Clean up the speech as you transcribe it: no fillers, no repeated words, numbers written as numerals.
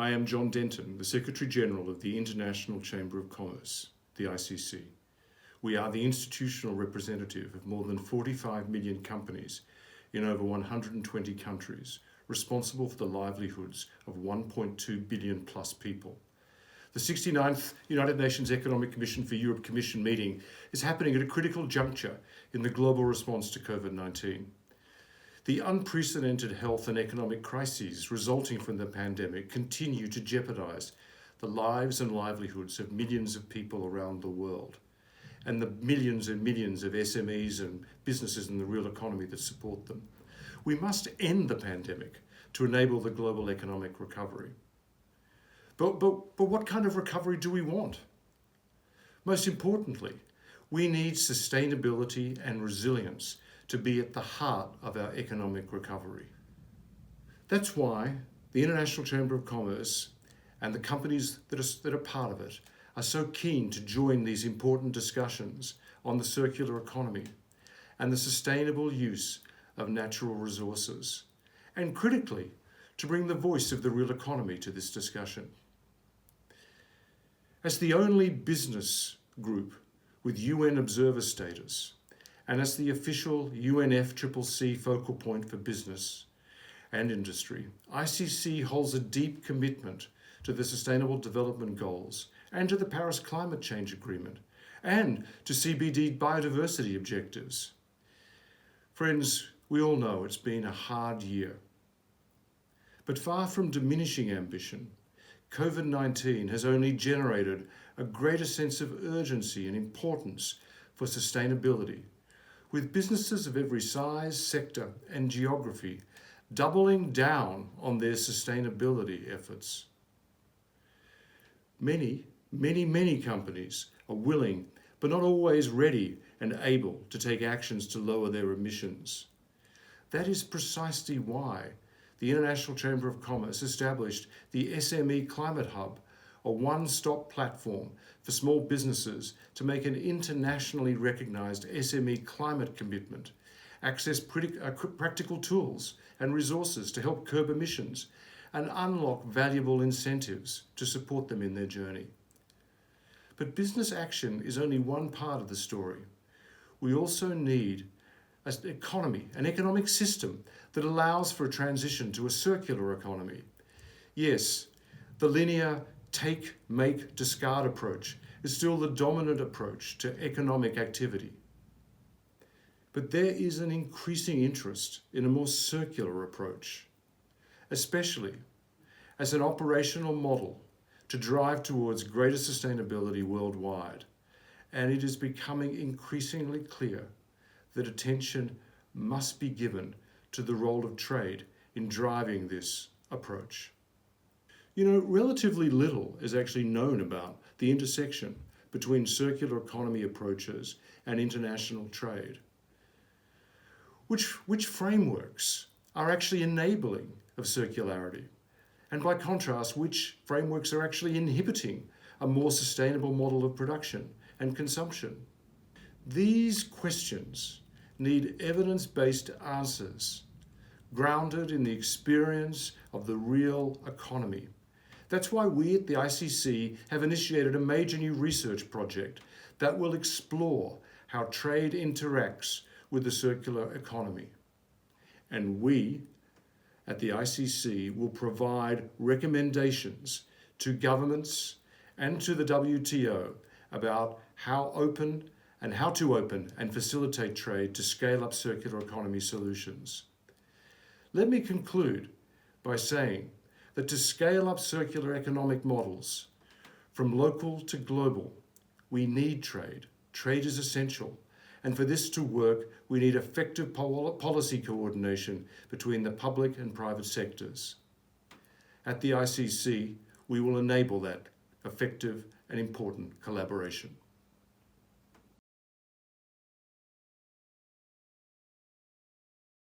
I am John Denton, the Secretary General of the International Chamber of Commerce, the ICC. We are the institutional representative of more than 45 million companies in over 120 countries, responsible for the livelihoods of 1.2 billion plus people. The 69th United Nations Economic Commission for Europe Commission meeting is happening at a critical juncture in the global response to COVID-19. The unprecedented health and economic crises resulting from the pandemic continue to jeopardize the lives and livelihoods of millions of people around the world, and the millions and millions of SMEs and businesses in the real economy that support them. We must end the pandemic to enable the global economic recovery. But what kind of recovery do we want? Most importantly, we need sustainability and resilience to be at the heart of our economic recovery. That's why the International Chamber of Commerce and the companies that are part of it are so keen to join these important discussions on the circular economy and the sustainable use of natural resources, and critically, to bring the voice of the real economy to this discussion. As the only business group with UN observer status, and as the official UNFCCC focal point for business and industry, ICC holds a deep commitment to the Sustainable Development Goals and to the Paris Climate Change Agreement and to CBD biodiversity objectives. Friends, we all know it's been a hard year. But far from diminishing ambition, COVID-19 has only generated a greater sense of urgency and importance for sustainability, with businesses of every size, sector, and geography doubling down on their sustainability efforts. Many companies are willing, but not always ready and able to take actions to lower their emissions. That is precisely why the International Chamber of Commerce established the SME Climate Hub, a one-stop platform for small businesses to make an internationally recognized SME climate commitment, access practical tools and resources to help curb emissions, and unlock valuable incentives to support them in their journey. But business action is only one part of the story. We also need an economy, an economic system that allows for a transition to a circular economy. Yes, the linear take, make, discard approach is still the dominant approach to economic activity. But there is an increasing interest in a more circular approach, especially as an operational model to drive towards greater sustainability worldwide. And it is becoming increasingly clear that attention must be given to the role of trade in driving this approach. Relatively little is actually known about the intersection between circular economy approaches and international trade. Which frameworks are actually enabling of circularity? And by contrast, which frameworks are actually inhibiting a more sustainable model of production and consumption? These questions need evidence-based answers grounded in the experience of the real economy. That's why we at the ICC have initiated a major new research project that will explore how trade interacts with the circular economy. And we at the ICC will provide recommendations to governments and to the WTO about how to open and facilitate trade to scale up circular economy solutions. Let me conclude by saying that to scale up circular economic models from local to global, we need trade. Trade is essential. And for this to work, we need effective policy coordination between the public and private sectors. At the ICC, we will enable that effective and important collaboration.